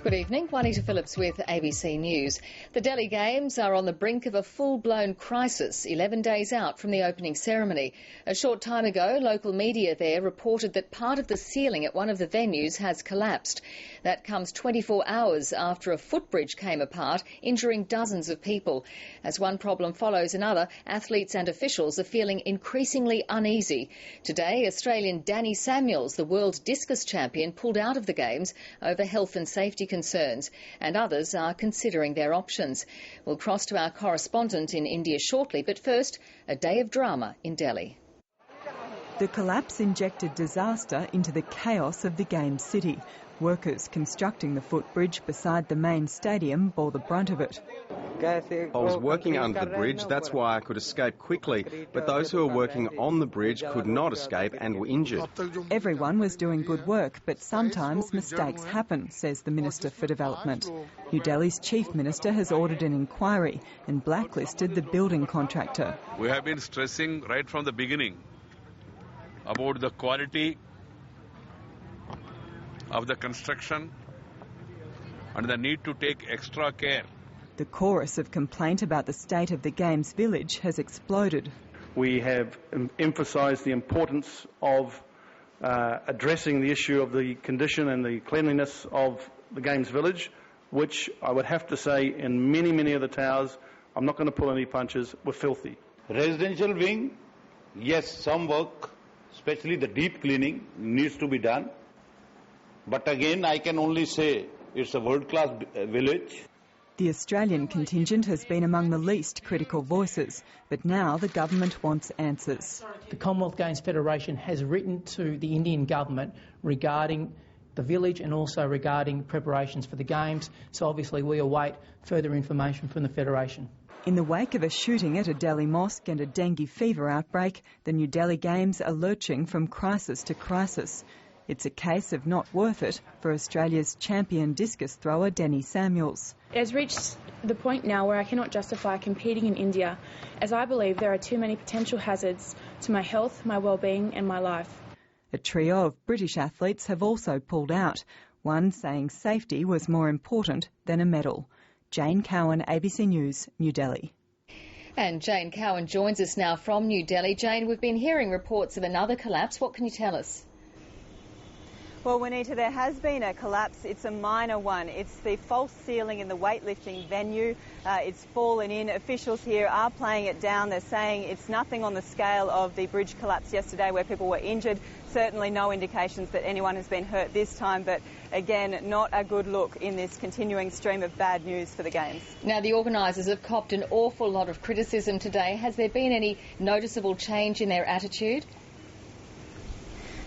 Good evening, Juanita Phillips with ABC News. The Delhi Games are on the brink of a full-blown crisis, 11 days out from the opening ceremony. A short time ago, local media there reported that part of the ceiling at one of the venues has collapsed. That comes 24 hours after a footbridge came apart, injuring dozens of people. As one problem follows another, athletes and officials are feeling increasingly uneasy. Today, Australian Danny Samuels, the world discus champion, pulled out of the Games over health and safety concerns, and others are considering their options. We'll cross to our correspondent in India shortly, but first, a day of drama in Delhi. The collapse injected disaster into the chaos of the Games city. Workers constructing the footbridge beside the main stadium bore the brunt of it. I was working under the bridge, that's why I could escape quickly, but those who were working on the bridge could not escape and were injured. Everyone was doing good work, but sometimes mistakes happen, says the Minister for Development. New Delhi's Chief Minister has ordered an inquiry and blacklisted the building contractor. We have been stressing right from the beginning about the quality of the construction and the need to take extra care. The chorus of complaint about the state of the Games village has exploded. We have emphasised the importance of addressing the issue of the condition and the cleanliness of the Games village, which I would have to say in many of the towers, I'm not going to pull any punches, were filthy. Residential wing, yes, some work, especially the deep cleaning, needs to be done. But again, I can only say it's a world-class village. The Australian contingent has been among the least critical voices, but now the government wants answers. The Commonwealth Games Federation has written to the Indian government regarding the village and also regarding preparations for the Games, so obviously we await further information from the Federation. In the wake of a shooting at a Delhi mosque and a dengue fever outbreak, the New Delhi Games are lurching from crisis to crisis. It's a case of not worth it for Australia's champion discus thrower Danny Samuels. It has reached the point now where I cannot justify competing in India, as I believe there are too many potential hazards to my health, my well-being and my life. A trio of British athletes have also pulled out, one saying safety was more important than a medal. Jane Cowan, ABC News, New Delhi. And Jane Cowan joins us now from New Delhi. Jane, we've been hearing reports of another collapse. What can you tell us? Well, Juanita, there has been a collapse. It's a minor one. It's the false ceiling in the weightlifting venue. It's fallen in. Officials here are playing it down. They're saying it's nothing on the scale of the bridge collapse yesterday where people were injured. Certainly no indications that anyone has been hurt this time, but again, not a good look in this continuing stream of bad news for the Games. Now, the organisers have copped an awful lot of criticism today. Has there been any noticeable change in their attitude?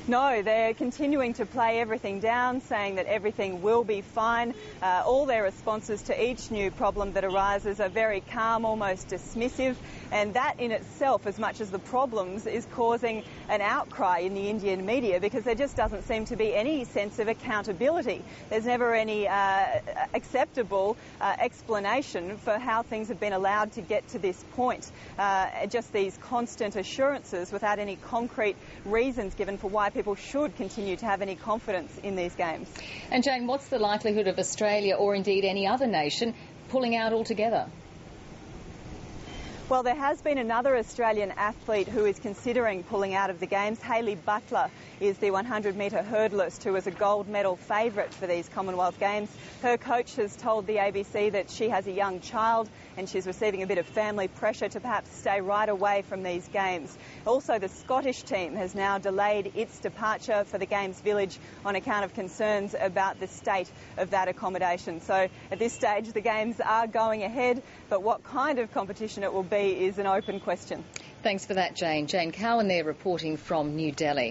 No, they're continuing to play everything down, saying that everything will be fine. All their responses to each new problem that arises are very calm, almost dismissive, and that in itself, as much as the problems, is causing an outcry in the Indian media because there just doesn't seem to be any sense of accountability. There's never any acceptable explanation for how things have been allowed to get to this point. Just these constant assurances without any concrete reasons given for why people should continue to have any confidence in these Games. And Jane, what's the likelihood of Australia or indeed any other nation pulling out altogether? Well, there has been another Australian athlete who is considering pulling out of the Games. Hayley Butler is the 100-metre hurdlist who was a gold medal favourite for these Commonwealth Games. Her coach has told the ABC that she has a young child and she's receiving a bit of family pressure to perhaps stay right away from these Games. Also, the Scottish team has now delayed its departure for the Games village on account of concerns about the state of that accommodation. So at this stage, the Games are going ahead, but what kind of competition it will be is an open question. Thanks for that, Jane. Jane Cowan there reporting from New Delhi.